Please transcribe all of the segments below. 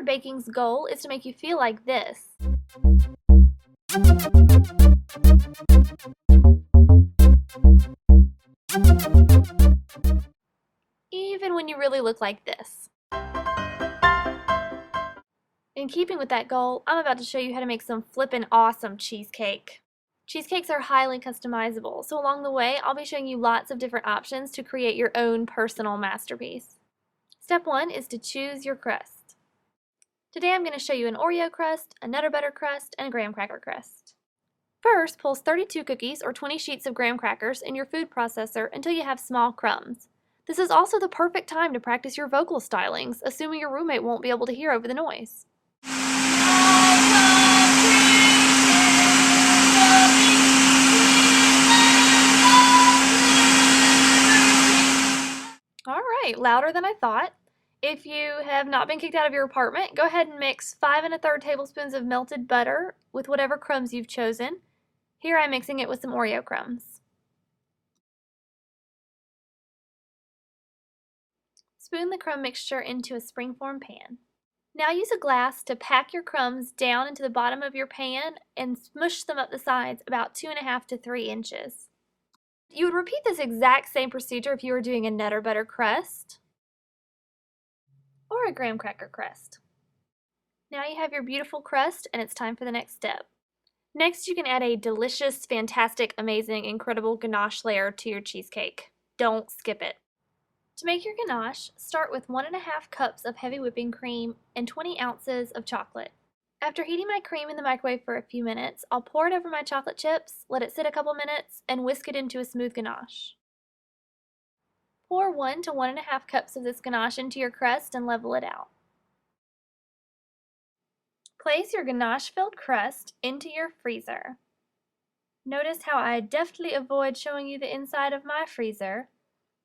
flavored baking's goal is to make you feel like this, even when you really look like this. In keeping with that goal, I'm about to show you how to make some flippin' awesome cheesecake. Cheesecakes are highly customizable, so along the way, I'll be showing you lots of different options to create your own personal masterpiece. Step 1 is to choose your crust. Today I'm going to show you an Oreo crust, a Nutter Butter crust, and a graham cracker crust. First, pulse 32 cookies or 20 sheets of graham crackers in your food processor until you have small crumbs. This is also the perfect time to practice your vocal stylings, assuming your roommate won't be able to hear over the noise. Alright, louder than I thought. If you have not been kicked out of your apartment, go ahead and mix 5 1/3 tablespoons of melted butter with whatever crumbs you've chosen. Here I'm mixing it with some Oreo crumbs. Spoon the crumb mixture into a springform pan. Now use a glass to pack your crumbs down into the bottom of your pan and smush them up the sides about 2.5 to 3 inches. You would repeat this exact same procedure if you were doing a Nutter Butter crust or a graham cracker crust. Now you have your beautiful crust and it's time for the next step. Next, you can add a delicious, fantastic, amazing, incredible ganache layer to your cheesecake. Don't skip it. To make your ganache, start with 1.5 cups of heavy whipping cream and 20 ounces of chocolate. After heating my cream in the microwave for a few minutes, I'll pour it over my chocolate chips, let it sit a couple minutes, and whisk it into a smooth ganache. Pour 1 to 1.5 cups of this ganache into your crust and level it out. Place your ganache-filled crust into your freezer. Notice how I deftly avoid showing you the inside of my freezer,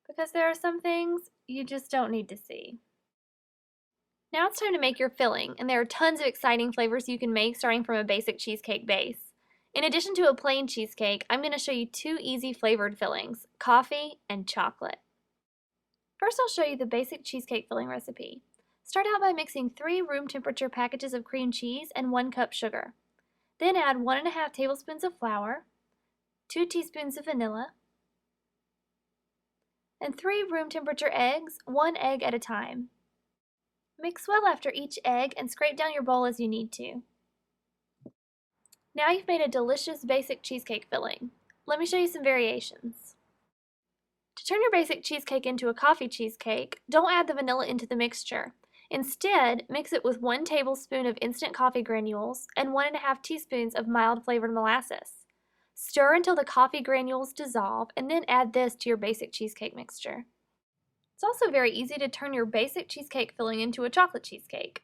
because there are some things you just don't need to see. Now it's time to make your filling, and there are tons of exciting flavors you can make starting from a basic cheesecake base. In addition to a plain cheesecake, I'm going to show you 2 easy flavored fillings, coffee and chocolate. First, I'll show you the basic cheesecake filling recipe. Start out by mixing 3 room temperature packages of cream cheese and 1 cup sugar. Then add 1.5 tablespoons of flour, 2 teaspoons of vanilla, and 3 room temperature eggs, 1 egg at a time. Mix well after each egg and scrape down your bowl as you need to. Now you've made a delicious basic cheesecake filling. Let me show you some variations. To turn your basic cheesecake into a coffee cheesecake, don't add the vanilla into the mixture. Instead, mix it with 1 tablespoon of instant coffee granules and 1.5 teaspoons of mild flavored molasses. Stir until the coffee granules dissolve and then add this to your basic cheesecake mixture. It's also very easy to turn your basic cheesecake filling into a chocolate cheesecake.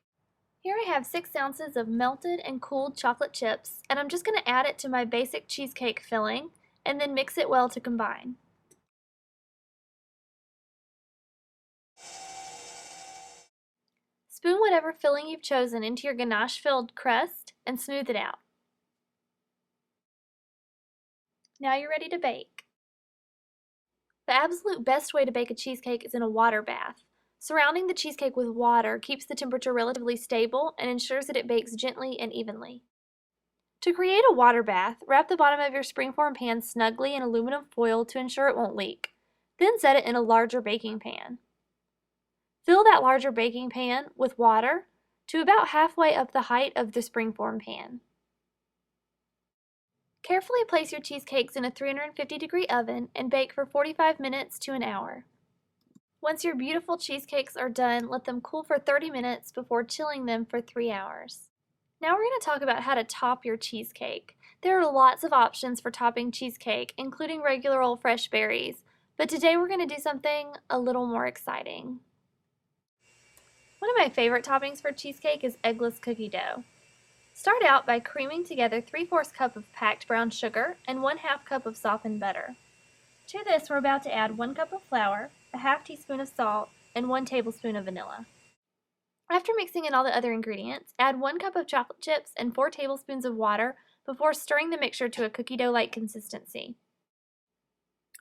Here I have 6 ounces of melted and cooled chocolate chips, and I'm just going to add it to my basic cheesecake filling and then mix it well to combine. Spoon whatever filling you've chosen into your ganache-filled crust and smooth it out. Now you're ready to bake. The absolute best way to bake a cheesecake is in a water bath. Surrounding the cheesecake with water keeps the temperature relatively stable and ensures that it bakes gently and evenly. To create a water bath, wrap the bottom of your springform pan snugly in aluminum foil to ensure it won't leak. Then set it in a larger baking pan. Fill that larger baking pan with water to about halfway up the height of the springform pan. Carefully place your cheesecakes in a 350-degree oven and bake for 45 minutes to an hour. Once your beautiful cheesecakes are done, let them cool for 30 minutes before chilling them for 3 hours. Now we're going to talk about how to top your cheesecake. There are lots of options for topping cheesecake, including regular old fresh berries, but today we're going to do something a little more exciting. One of my favorite toppings for cheesecake is eggless cookie dough. Start out by creaming together 3/4 cup of packed brown sugar and 1/2 cup of softened butter. To this, we're about to add 1 cup of flour, a 1/2 teaspoon of salt, and 1 tablespoon of vanilla. After mixing in all the other ingredients, add 1 cup of chocolate chips and 4 tablespoons of water before stirring the mixture to a cookie dough-like consistency.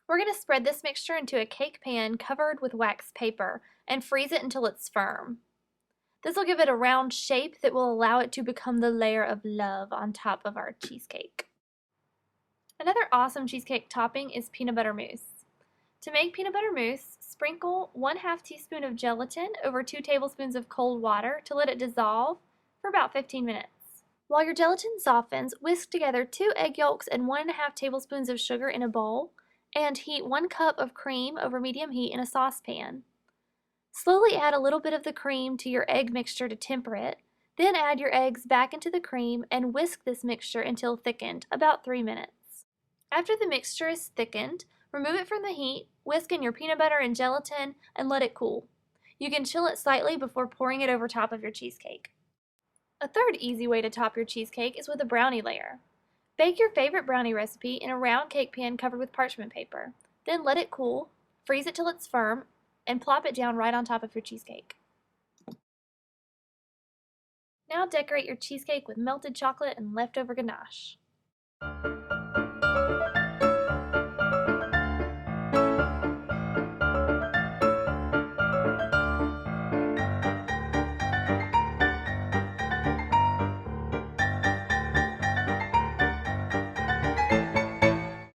We're going to spread this mixture into a cake pan covered with wax paper and freeze it until it's firm. This will give it a round shape that will allow it to become the layer of love on top of our cheesecake. Another awesome cheesecake topping is peanut butter mousse. To make peanut butter mousse, sprinkle 1/2 teaspoon of gelatin over 2 tablespoons of cold water to let it dissolve for about 15 minutes. While your gelatin softens, whisk together 2 egg yolks and 1/2 tablespoons of sugar in a bowl and heat 1 cup of cream over medium heat in a saucepan. Slowly add a little bit of the cream to your egg mixture to temper it, then add your eggs back into the cream and whisk this mixture until thickened, about 3 minutes. After the mixture is thickened, remove it from the heat, whisk in your peanut butter and gelatin, and let it cool. You can chill it slightly before pouring it over top of your cheesecake. A third easy way to top your cheesecake is with a brownie layer. Bake your favorite brownie recipe in a round cake pan covered with parchment paper. Then let it cool, freeze it till it's firm, and plop it down right on top of your cheesecake. Now decorate your cheesecake with melted chocolate and leftover ganache.